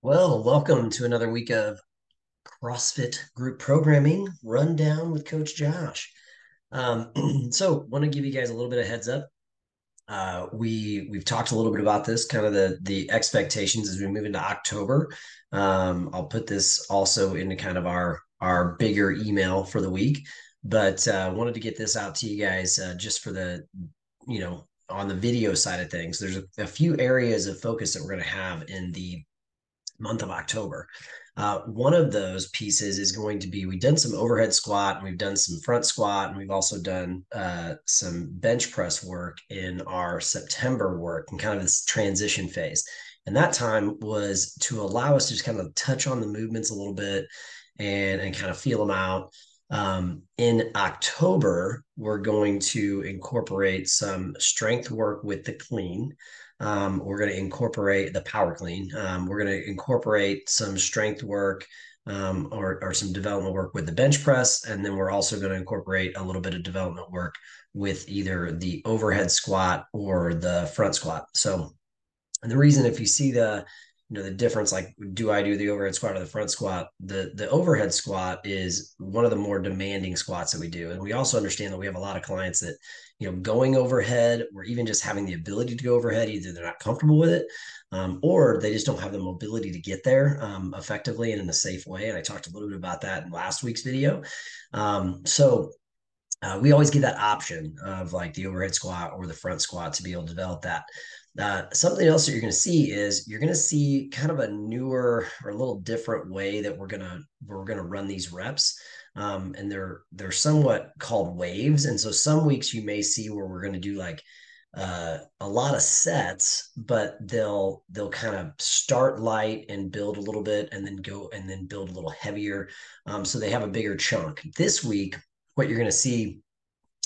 Well, welcome to another week of CrossFit group programming rundown with Coach Josh. So, want to give you guys a little bit of heads up. We've talked a little bit about this, kind of the expectations as we move into October. I'll put this also into kind of our bigger email for the week, but wanted to get this out to you guys just for on the video side of things. There's a few areas of focus that we're going to have in the month of October. One of those pieces is going to be we've done some overhead squat and we've done some front squat and we've also done some bench press work in our September work and kind of this transition phase. And that time was to allow us to just kind of touch on the movements a little bit and kind of feel them out. In October, we're going to incorporate some strength work with the clean. We're going to incorporate the power clean. We're going to incorporate some strength work or some development work with the bench press. And then we're also going to incorporate a little bit of development work with either the overhead squat or the front squat. So, and the reason if you see the difference, like do I do the overhead squat or the front squat? The overhead squat is one of the more demanding squats that we do. And we also understand that we have a lot of clients that, going overhead or even just having the ability to go overhead, either they're not comfortable with it, or they just don't have the mobility to get there effectively and in a safe way. And I talked a little bit about that in last week's video. We always give that option of like the overhead squat or the front squat to be able to develop that. Something else that you're going to see is you're going to see kind of a newer or a little different way that we're gonna run these reps, and they're somewhat called waves. And so some weeks you may see where we're going to do like a lot of sets, but they'll kind of start light and build a little bit, and then go and then build a little heavier, so they have a bigger chunk. This week, what you're going to see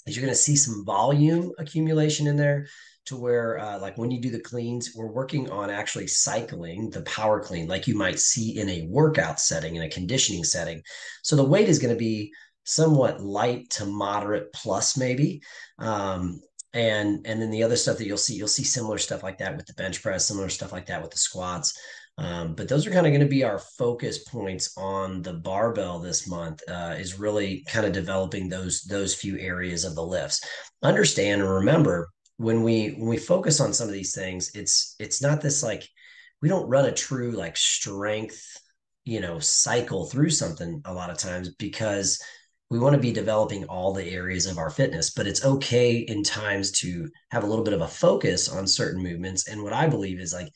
is you're going to see some volume accumulation in there to where like when you do the cleans, we're working on actually cycling the power clean like you might see in a workout setting, in a conditioning setting. So the weight is going to be somewhat light to moderate plus maybe. And then the other stuff that you'll see similar stuff like that with the bench press, similar stuff like that with the squats. But those are kind of going to be our focus points on the barbell this month, is really kind of developing those few areas of the lifts. Understand and remember, when we focus on some of these things, it's not this like we don't run a true like strength, cycle through something a lot of times because we want to be developing all the areas of our fitness, but it's okay in times to have a little bit of a focus on certain movements. And what I believe is like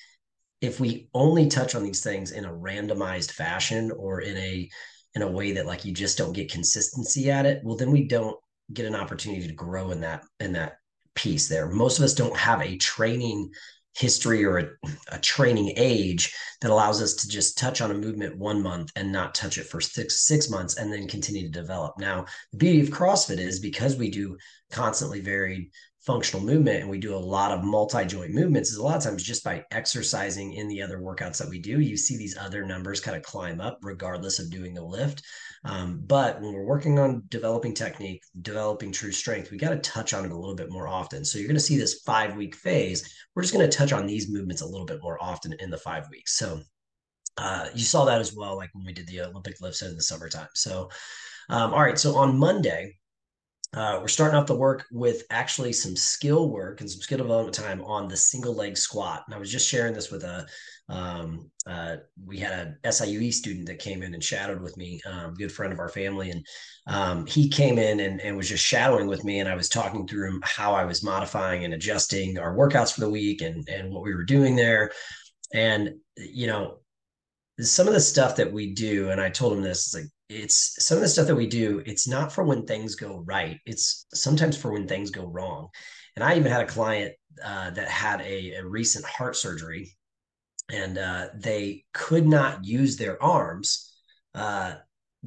if we only touch on these things in a randomized fashion or in a way that like you just don't get consistency at it, well then we don't get an opportunity to grow in that piece there. Most of us don't have a training history or a training age that allows us to just touch on a movement 1 month and not touch it for six months and then continue to develop. Now, the beauty of CrossFit is because we do constantly varied functional movement and we do a lot of multi-joint movements, is a lot of times just by exercising in the other workouts that we do, you see these other numbers kind of climb up regardless of doing the lift. But when we're working on developing technique, developing true strength, we got to touch on it a little bit more often. So you're going to see this 5 week phase. We're just going to touch on these movements a little bit more often in the 5 weeks. So you saw that as well, like when we did the Olympic lifts in the summertime. So, all right. So on Monday, we're starting off the work with actually some skill work and some skill development time on the single leg squat. And I was just sharing this with we had a SIUE student that came in and shadowed with me, good friend of our family. And he came in and was just shadowing with me. And I was talking through him how I was modifying and adjusting our workouts for the week and what we were doing there. And, some of the stuff that we do, and I told him this, it's like it's some of the stuff that we do, it's not for when things go right. It's sometimes for when things go wrong. And I even had a client that had a recent heart surgery, and they could not use their arms uh,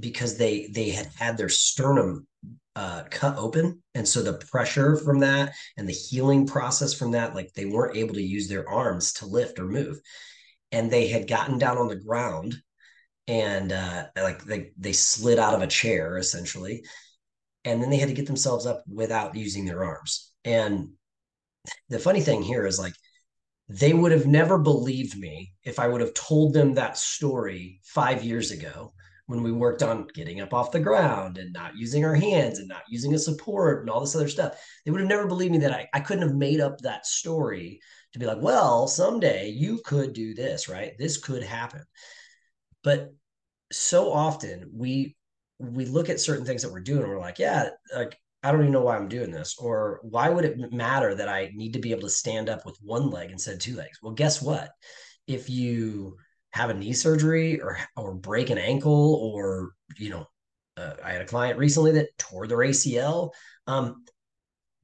because they had their sternum cut open, and so the pressure from that and the healing process from that, like they weren't able to use their arms to lift or move, and they had gotten down on the ground and like they slid out of a chair essentially, and then they had to get themselves up without using their arms. And the funny thing here is like They would have never believed me if I would have told them that story 5 years ago when we worked on getting up off the ground and not using our hands and not using a support and all this other stuff. They would have never believed me that I couldn't have made up that story to be like, well, someday you could do this, right? This could happen. But so often we look at certain things that we're doing and we're like, yeah, like I don't even know why I'm doing this, or why would it matter that I need to be able to stand up with one leg instead of two legs? Well, guess what? If you have a knee surgery or break an ankle, or I had a client recently that tore their ACL.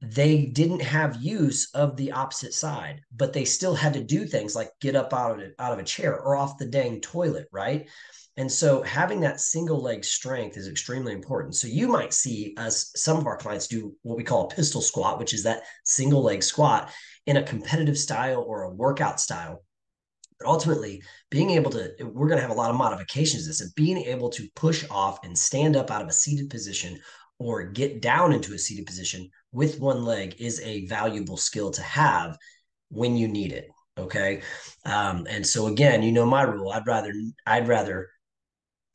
They didn't have use of the opposite side, but they still had to do things like get up out of a chair or off the dang toilet, right? And so having that single leg strength is extremely important. So you might see us, some of our clients do what we call a pistol squat, which is that single leg squat in a competitive style or a workout style. But ultimately, being able to, we're going to have a lot of modifications to this, and being able to push off and stand up out of a seated position or get down into a seated position with one leg is a valuable skill to have when you need it. Okay. And so again, my rule. I'd rather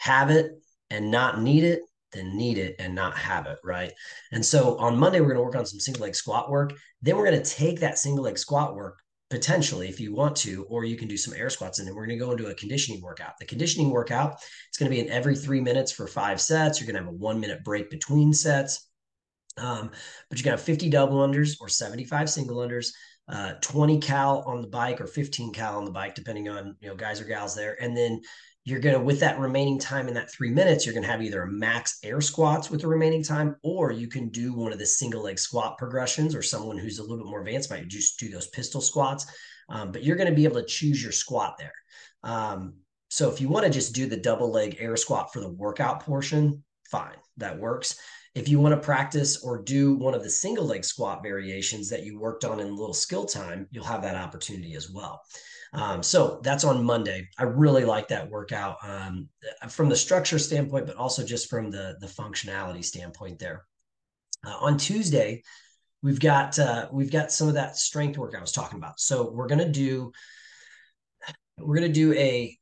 have it and not need it than need it and not have it, right? And so on Monday, we're going to work on some single leg squat work. Then we're going to take that single leg squat work potentially, if you want to, or you can do some air squats, and then we're going to go into a conditioning workout. The conditioning workout, it's going to be in every 3 minutes for 5 sets. You're going to have a 1 minute break between sets. But you got 50 double unders or 75 single unders, 20 cal on the bike or 15 cal on the bike, depending on, guys or gals there. And then you're going to, with that remaining time in that 3 minutes, you're going to have either a max air squats with the remaining time, or you can do one of the single leg squat progressions, or someone who's a little bit more advanced might just do those pistol squats. But you're going to be able to choose your squat there. So if you want to just do the double leg air squat for the workout portion, fine, that works. If you want to practice or do one of the single leg squat variations that you worked on in a little skill time, you'll have that opportunity as well. So that's on Monday. I really like that workout from the structure standpoint, but also just from the functionality standpoint there. On Tuesday, we've got some of that strength work I was talking about. So we're gonna do a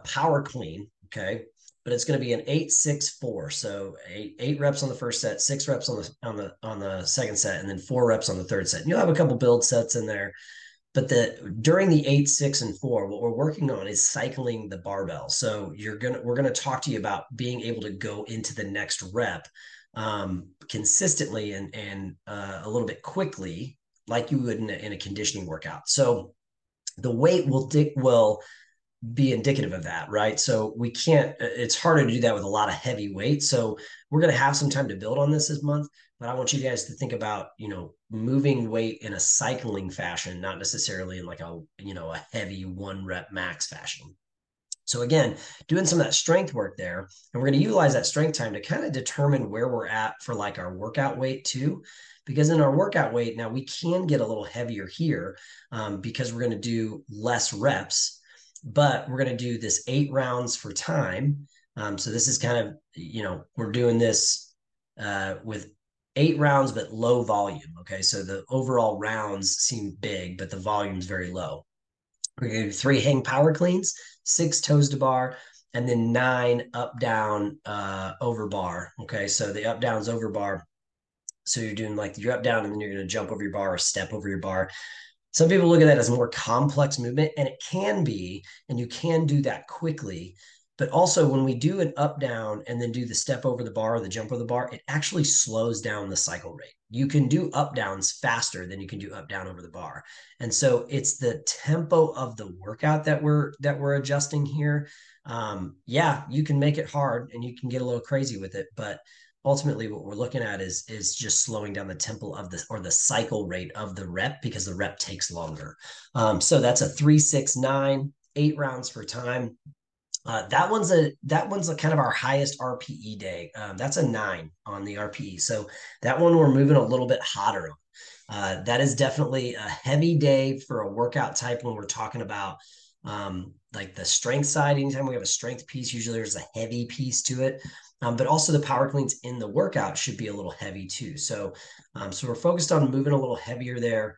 power clean, okay? But it's going to be an 8-6-4. So eight reps on the first set, 6 reps on the second set, and then 4 reps on the third set. And you'll have a couple build sets in there. But during the 8, 6, and 4, what we're working on is cycling the barbell. So we're gonna talk to you about being able to go into the next rep consistently and a little bit quickly, like you would in a conditioning workout. So the weight will be indicative of that, right? So we can't, it's harder to do that with a lot of heavy weight. So we're going to have some time to build on this month, but I want you guys to think about, moving weight in a cycling fashion, not necessarily in like a heavy 1 rep max fashion. So again, doing some of that strength work there, and we're going to utilize that strength time to kind of determine where we're at for like our workout weight too. Because in our workout weight, now we can get a little heavier here because we're going to do less reps, but we're going to do this 8 rounds for time. So this is kind of, we're doing this with 8 rounds, but low volume. Okay. So the overall rounds seem big, but the volume is very low. We're going to do 3 hang power cleans, 6 toes to bar, and then 9 up down over bar. Okay. So the up downs over bar. So you're doing like you're up down and then you're going to jump over your bar or step over your bar. Some people look at that as a more complex movement, and it can be, and you can do that quickly. But also, when we do an up down and then do the step over the bar or the jump over the bar, it actually slows down the cycle rate. You can do up downs faster than you can do up down over the bar. And so it's the tempo of the workout that we're adjusting here. Yeah, you can make it hard and you can get a little crazy with it, but ultimately what we're looking at is just slowing down the tempo of this or the cycle rate of the rep, because the rep takes longer. So that's a 3-6-9, 8 rounds for time. That one's a kind of our highest RPE day. That's a 9 on the RPE. So that one we're moving a little bit hotter on. That is definitely a heavy day for a workout type when we're talking about like the strength side. Anytime we have a strength piece, usually there's a heavy piece to it. But also the power cleans in the workout should be a little heavy too. So we're focused on moving a little heavier there.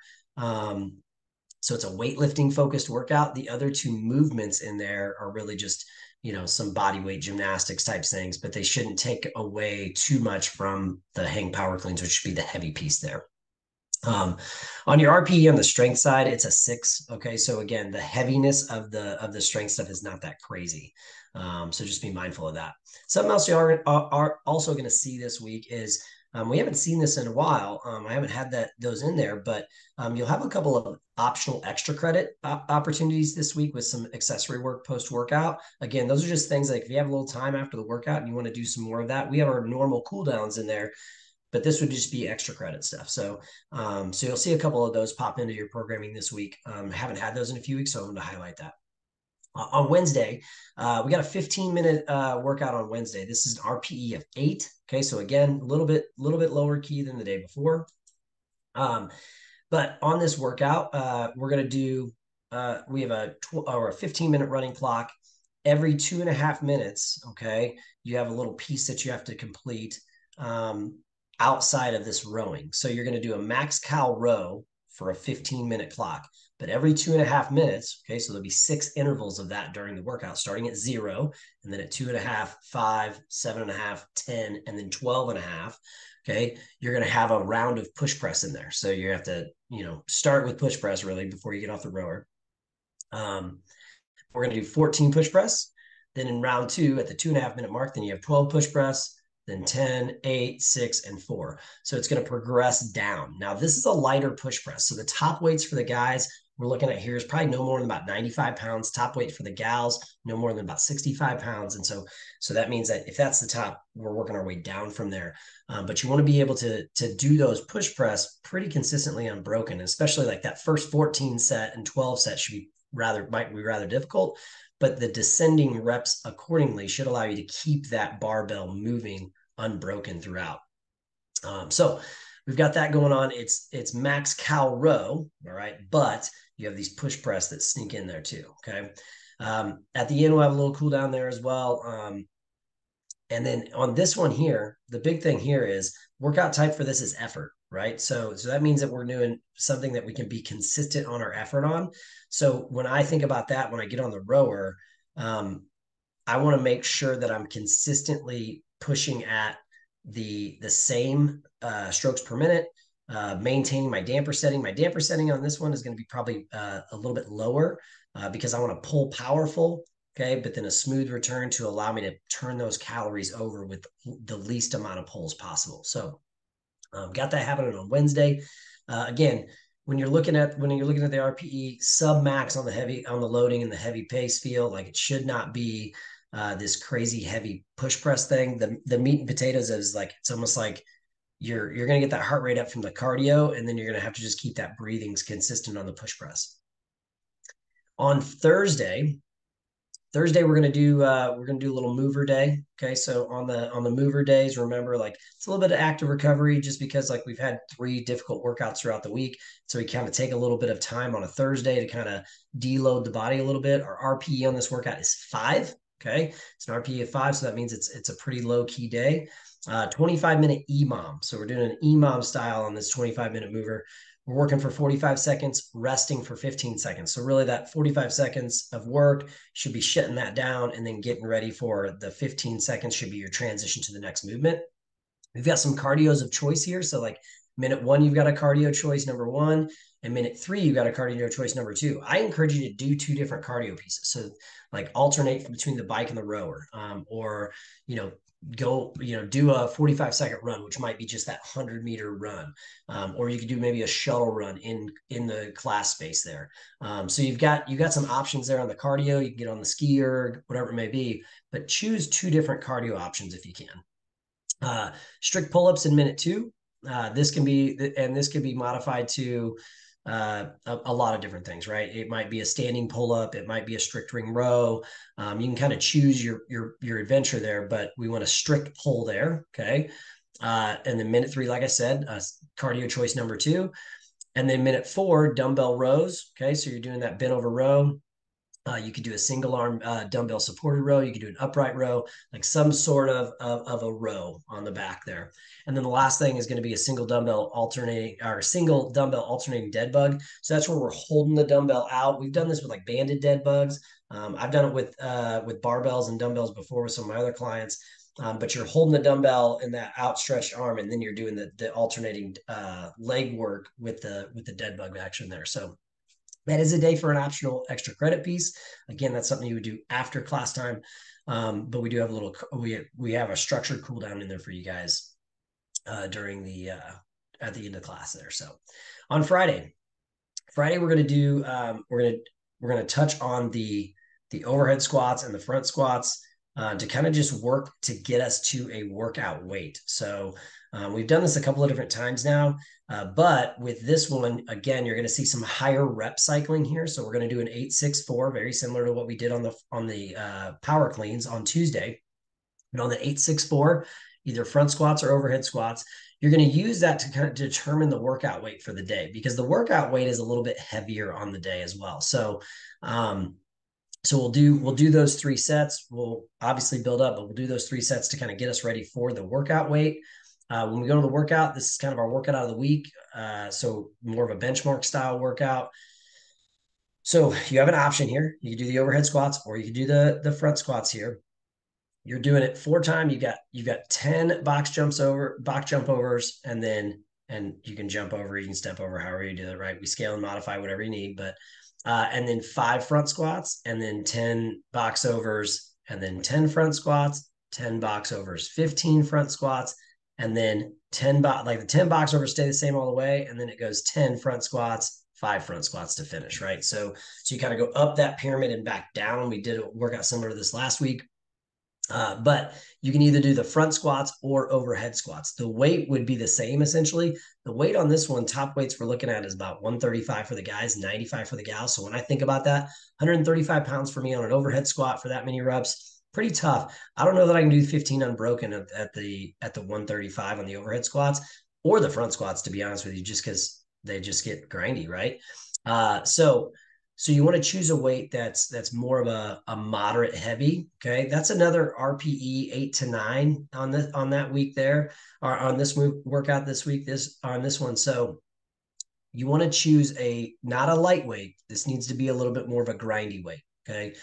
So it's a weightlifting focused workout. The other two movements in there are really just, some body weight gymnastics type things, but they shouldn't take away too much from the hang power cleans, which should be the heavy piece there. On your RPE on the strength side, it's a 6. Okay, so again, the heaviness of the strength stuff is not that crazy. So just be mindful of that. Something else you are also going to see this week is we haven't seen this in a while. I haven't had those in there, but you'll have a couple of optional extra credit opportunities this week with some accessory work post workout. Again, those are just things like if you have a little time after the workout and you want to do some more of that, we have our normal cool downs in there, but this would just be extra credit stuff. So you'll see a couple of those pop into your programming this week. Haven't had those in a few weeks, so I'm going to highlight that. On Wednesday, we got a 15-minute workout on Wednesday. This is an RPE of 8. Okay, so again, a little bit lower key than the day before. But on this workout, we're going to do, we have a 15-minute running clock. Every 2.5 minutes, okay, you have a little piece that you have to complete outside of this rowing. So you're going to do a max cal row for a 15-minute clock. But every 2.5 minutes, okay, so there'll be 6 intervals of that during the workout, starting at 0, and then at 2.5, 5, 7.5, 10, and then 12.5. Okay, you're going to have a round of push press in there. So you have to, start with push press really before you get off the rower. We're going to do 14 push press. Then in round 2, at the 2.5 minute mark, then you have 12 push press, then 10, 8, 6, and 4. So it's going to progress down. Now, this is a lighter push press. So the top weights for the guys we're looking at here is probably no more than about 95 pounds. Top weight for the gals, no more than about 65 pounds. And so that means that if that's the top, we're working our way down from there. But you want to be able to do those push press pretty consistently unbroken, especially like that first 14 set and 12 set might be rather difficult, but the descending reps accordingly should allow you to keep that barbell moving unbroken throughout. So we've got that going on. It's max cal row, all right, but you have these push press that sneak in there too, okay? At the end, we'll have a little cool down there as well. And then on this one here, the big thing here is workout type for this is effort, right? So that means that we're doing something that we can be consistent on our effort on. So when I think about that, when I get on the rower, I want to make sure that I'm consistently pushing at the same strokes per minute, maintaining my damper setting. My damper setting on this one is going to be probably a little bit lower because I want to pull powerful, okay, but then a smooth return to allow me to turn those calories over with the least amount of pulls possible. So got that happening on Wednesday. Again, when you're looking at the RPE sub max on the loading and the heavy pace feel, like it should not be this crazy heavy push press thing. The meat and potatoes is like, it's almost like you're going to get that heart rate up from the cardio, and then you're going to have to just keep that breathing consistent on the push press. On Thursday, we're gonna do a little mover day. Okay, so on the mover days, remember, like, it's a little bit of active recovery just because like we've had 3 difficult workouts throughout the week, so we kind of take a little bit of time on a Thursday to kind of deload the body a little bit. Our RPE on this workout is 5. Okay, it's an RPE of 5, so that means it's a pretty low key day. 25-minute EMOM. So we're doing an EMOM style on this 25-minute mover. We're working for 45 seconds, resting for 15 seconds. So really that 45 seconds of work should be shutting that down, and then getting ready for the 15 seconds should be your transition to the next movement. We've got some cardios of choice here. So like minute 1, you've got a cardio choice number 1, and minute 3, you've got a cardio choice number 2. I encourage you to do 2 different cardio pieces. So like alternate between the bike and the rower, or, go, do a 45-second run, which might be just that 100-meter run. Or you could do maybe a shuttle run in the class space there. So you've got some options there on the cardio. You can get on the skier, whatever it may be, but choose 2 different cardio options if you can. Strict pull-ups in minute 2. This can be modified to a lot of different things, right? It might be a standing pull-up, it might be a strict ring row. You can kind of choose your adventure there, but we want a strict pull there, okay? And then minute 3, like I said, cardio choice number 2. And then minute 4, dumbbell rows, okay? So you're doing that bent over row. You could do a single arm dumbbell supported row. You could do an upright row, like some sort of a row on the back there. And then the last thing is going to be a single dumbbell alternating dead bug. So that's where we're holding the dumbbell out. We've done this with like banded dead bugs. I've done it with barbells and dumbbells before with some of my other clients. But you're holding the dumbbell in that outstretched arm, and then you're doing the alternating leg work with the dead bug action there. So that is a day for an optional extra credit piece. Again, that's something you would do after class time. But we do have we have a structured cool down in there for you guys during the at the end of class there. So on Friday we're going to do we're going to touch on the overhead squats and the front squats to kind of just work to get us to a workout weight. So we've done this a couple of different times now, but with this one, again, you're going to see some higher rep cycling here. So we're going to do an 8-6-4, very similar to what we did on the power cleans on Tuesday. And on the 8-6-4, either front squats or overhead squats, you're going to use that to kind of determine the workout weight for the day, because the workout weight is a little bit heavier on the day as well. So we'll do those 3 sets. We'll obviously build up, but we'll do those 3 sets to kind of get us ready for the workout weight. When we go to the workout, this is kind of our workout out of the week. So more of a benchmark style workout. So you have an option here. You can do the overhead squats, or you can do the front squats here. You're doing it 4 times. You've got 10 box jump overs, and you can jump over, you can step over, however you do it, right? We scale and modify whatever you need, but and then 5 front squats, and then 10 box overs, and then 10 front squats, 10 box overs, 15 front squats, and then 10 like the 10 box overs stay the same all the way, and then it goes 10 front squats, 5 front squats to finish, right? So you kind of go up that pyramid and back down. We did a workout similar to this last week. But you can either do the front squats or overhead squats. The weight would be the same essentially. The weight on this one, top weights we're looking at is about 135 for the guys, 95 for the gals. So when I think about that, 135 pounds for me on an overhead squat for that many reps, pretty tough. I don't know that I can do 15 unbroken at the 135 on the overhead squats or the front squats, to be honest with you, just because they just get grindy, right? So you want to choose a weight that's more of a moderate heavy. Okay. That's another RPE 8 to 9 on that week there, or on this workout this week, on this one. So you want to choose not a lightweight. This needs to be a little bit more of a grindy weight. Okay.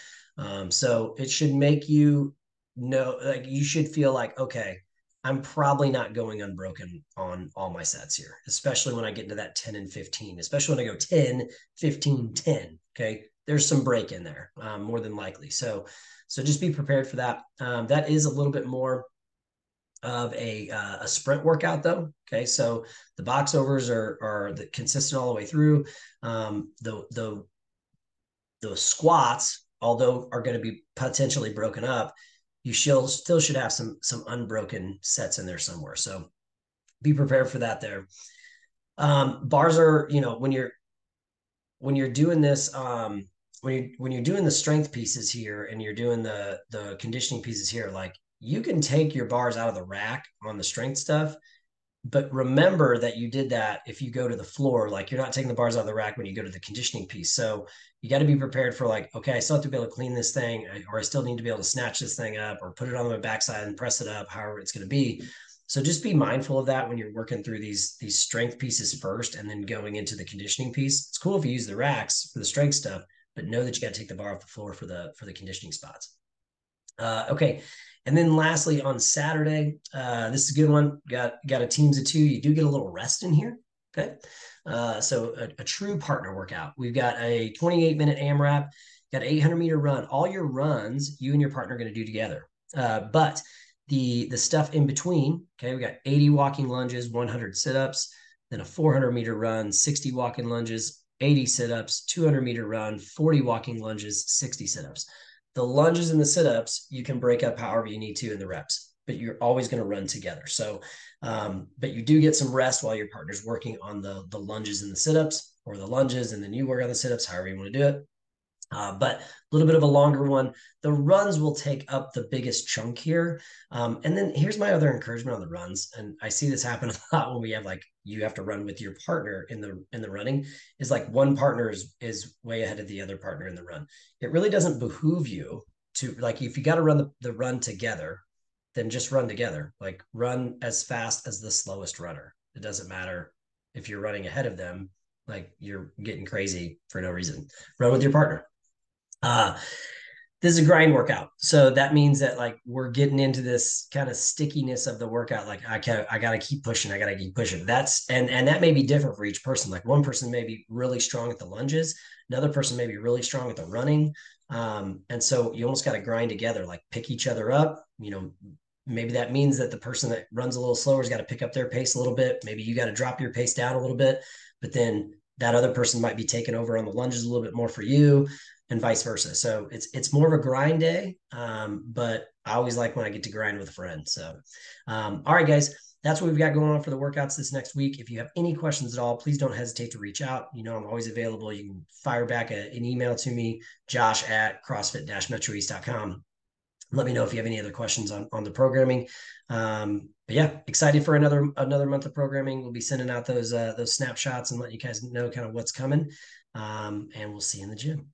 So it should make you know, like, you should feel like, okay, I'm probably not going unbroken on all my sets here, especially when I get into that 10 and 15, especially when I go 10, 15, 10. Okay. There's some break in there, more than likely. So just be prepared for that. That is a little bit more of a sprint workout though. Okay. So the box overs are consistent all the way through. The squats, although are going to be potentially broken up, you still should have some unbroken sets in there somewhere. So be prepared for that there. Bars are, when you're doing this, when you're doing the strength pieces here and you're doing the conditioning pieces here, like, you can take your bars out of the rack on the strength stuff, but remember that you did that if you go to the floor. Like, you're not taking the bars out of the rack when you go to the conditioning piece. So you got to be prepared for, like, okay, I still have to be able to clean this thing, or I still need to be able to snatch this thing up or put it on my backside and press it up, however it's going to be. So just be mindful of that when you're working through these strength pieces first and then going into the conditioning piece. It's cool if you use the racks for the strength stuff, but know that you got to take the bar off the floor for the conditioning spots. Okay. And then lastly, on Saturday, this is a good one. Got a teams of 2. You do get a little rest in here. Okay. So a true partner workout. We've got a 28-minute AMRAP, got an 800-meter run. All your runs, you and your partner are going to do together. But the stuff in between, okay, we got 80 walking lunges, 100 sit-ups, then a 400-meter run, 60 walking lunges, 80 sit-ups, 200-meter run, 40 walking lunges, 60 sit-ups. The lunges and the sit-ups, you can break up however you need to in the reps, but you're always going to run together. So, but you do get some rest while your partner's working on the lunges and the sit-ups, or the lunges and then you work on the sit-ups, however you want to do it. But a little bit of a longer one. The runs will take up the biggest chunk here. And then here's my other encouragement on the runs. And I see this happen a lot when we have like you have to run with your partner in the running, is like one partner is way ahead of the other partner in the run. It really doesn't behoove you to, like, if you got to run the run together, then just run together. Like run as fast as the slowest runner. It doesn't matter if you're running ahead of them, like you're getting crazy for no reason. Run with your partner. Uh, this is a grind workout. So that means that like we're getting into this kind of stickiness of the workout. Like I gotta keep pushing. I gotta keep pushing. And that may be different for each person. Like one person may be really strong at the lunges, another person may be really strong at the running. And so you almost got to grind together, like pick each other up. Maybe that means that the person that runs a little slower has got to pick up their pace a little bit. Maybe you got to drop your pace down a little bit, but then that other person might be taking over on the lunges a little bit more for you, and vice versa. So it's more of a grind day, but I always like when I get to grind with a friend. So, all right, guys, that's what we've got going on for the workouts this next week. If you have any questions at all, please don't hesitate to reach out. I'm always available. You can fire back an email to me, josh@crossfit-metroeast.com. Let me know if you have any other questions on the programming. But yeah, excited for another month of programming. We'll be sending out those snapshots and letting you guys know kind of what's coming. And we'll see you in the gym.